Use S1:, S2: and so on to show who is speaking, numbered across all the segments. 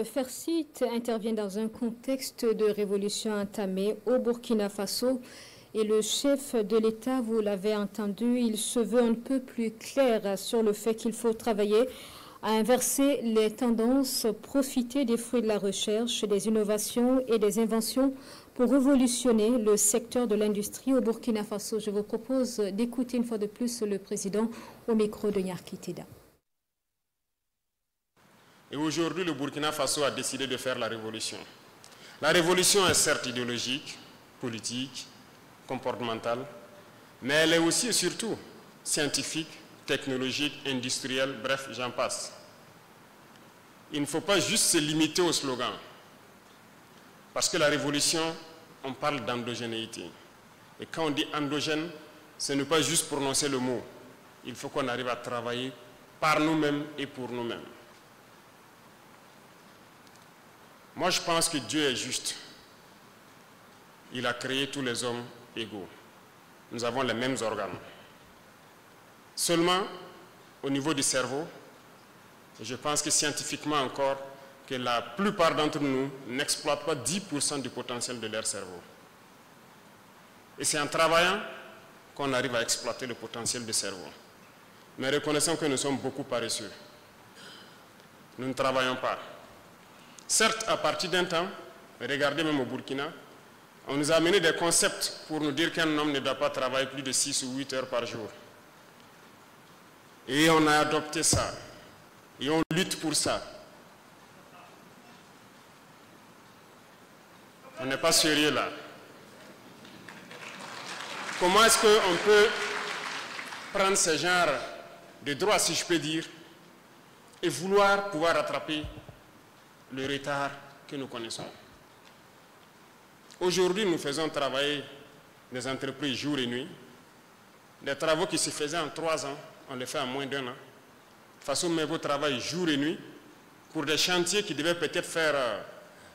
S1: Fercite intervient dans un contexte de révolution entamée au Burkina Faso et le chef de l'État, vous l'avez entendu, il se veut un peu plus clair sur le fait qu'il faut travailler à inverser les tendances, profiter des fruits de la recherche, des innovations et des inventions pour révolutionner le secteur de l'industrie au Burkina Faso. Je vous propose d'écouter une fois de plus le président au micro de Nyarki Teda.
S2: Et aujourd'hui, le Burkina Faso a décidé de faire la révolution. La révolution est certes idéologique, politique, comportementale, mais elle est aussi et surtout scientifique, technologique, industrielle, bref, j'en passe. Il ne faut pas juste se limiter au slogan. Parce que la révolution, on parle d'endogénéité. Et quand on dit endogène, ce n'est pas juste prononcer le mot. Il faut qu'on arrive à travailler par nous-mêmes et pour nous-mêmes. Moi, je pense que Dieu est juste. Il a créé tous les hommes égaux. Nous avons les mêmes organes. Seulement, au niveau du cerveau, je pense que scientifiquement encore, que la plupart d'entre nous n'exploitent pas 10% du potentiel de leur cerveau. Et c'est en travaillant qu'on arrive à exploiter le potentiel du cerveau. Mais reconnaissons que nous sommes beaucoup paresseux. Nous ne travaillons pas. Certes, à partir d'un temps, regardez même au Burkina, on nous a amené des concepts pour nous dire qu'un homme ne doit pas travailler plus de 6 ou 8 heures par jour. Et on a adopté ça. Et on lutte pour ça. On n'est pas sérieux là. Comment est-ce qu'on peut prendre ce genre de droit, si je peux dire, et vouloir pouvoir rattraper le retard que nous connaissons? Aujourd'hui, nous faisons travailler des entreprises jour et nuit. Des travaux qui se faisaient en 3 ans, on les fait en moins d'1 an. Faso Mevo travaille jour et nuit. Pour des chantiers qui devaient peut-être faire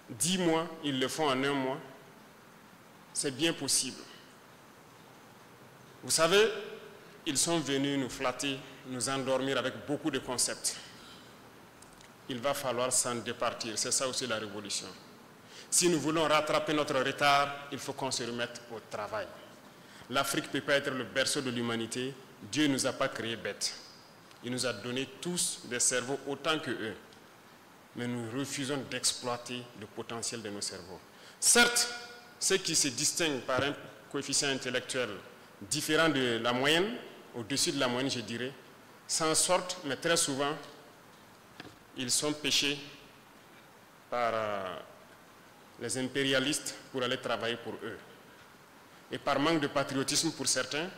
S2: 10 mois, ils le font en 1 mois. C'est bien possible. Vous savez, ils sont venus nous flatter, nous endormir avec beaucoup de concepts. Il va falloir s'en départir. C'est ça aussi la révolution. Si nous voulons rattraper notre retard, il faut qu'on se remette au travail. L'Afrique ne peut pas être le berceau de l'humanité. Dieu ne nous a pas créés bêtes. Il nous a donné tous des cerveaux autant que eux. Mais nous refusons d'exploiter le potentiel de nos cerveaux. Certes, ceux qui se distinguent par un coefficient intellectuel différent de la moyenne, au-dessus de la moyenne, je dirais, s'en sortent, mais très souvent, ils sont pêchés par les impérialistes pour aller travailler pour eux. Et par manque de patriotisme pour certains,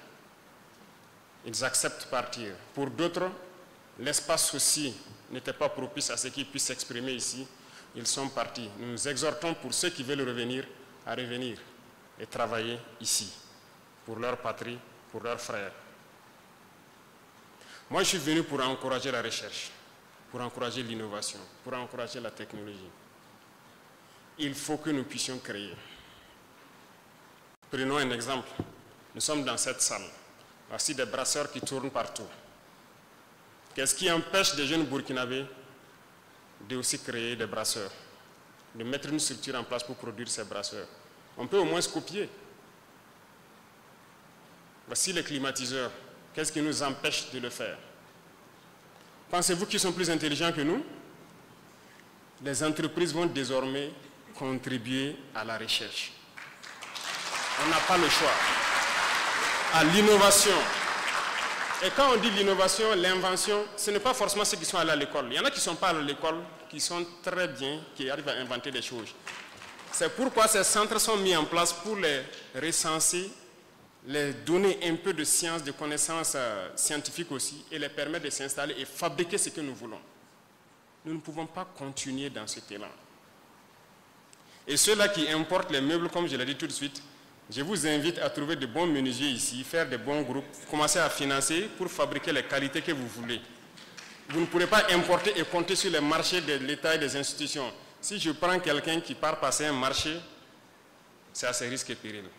S2: ils acceptent partir. Pour d'autres, l'espace aussi n'était pas propice à ce qu'ils puissent s'exprimer ici. Ils sont partis. Nous nous exhortons pour ceux qui veulent revenir à revenir et travailler ici, pour leur patrie, pour leurs frères. Moi, je suis venu pour encourager la recherche, pour encourager l'innovation, pour encourager la technologie. Il faut que nous puissions créer. Prenons un exemple. Nous sommes dans cette salle. Voici des brasseurs qui tournent partout. Qu'est-ce qui empêche des jeunes Burkinabés de aussi créer des brasseurs, de mettre une structure en place pour produire ces brasseurs? On peut au moins se copier. Voici les climatiseurs. Qu'est-ce qui nous empêche de le faire? Pensez-vous qu'ils sont plus intelligents que nous? Les entreprises vont désormais contribuer à la recherche. On n'a pas le choix. À l'innovation. Et quand on dit l'innovation, l'invention, ce n'est pas forcément ceux qui sont allés à l'école. Il y en a qui ne sont pas allés à l'école, qui sont très bien, qui arrivent à inventer des choses. C'est pourquoi ces centres sont mis en place pour les recenser, les donner un peu de science, de connaissances scientifiques aussi, et les permettre de s'installer et fabriquer ce que nous voulons. Nous ne pouvons pas continuer dans cet élan. Et ceux-là qui importent les meubles, comme je l'ai dit tout de suite, je vous invite à trouver de bons menuisiers ici, faire de bons groupes, commencer à financer pour fabriquer les qualités que vous voulez. Vous ne pourrez pas importer et compter sur les marchés de l'État et des institutions. Si je prends quelqu'un qui part passer un marché, c'est à ses risques et périls.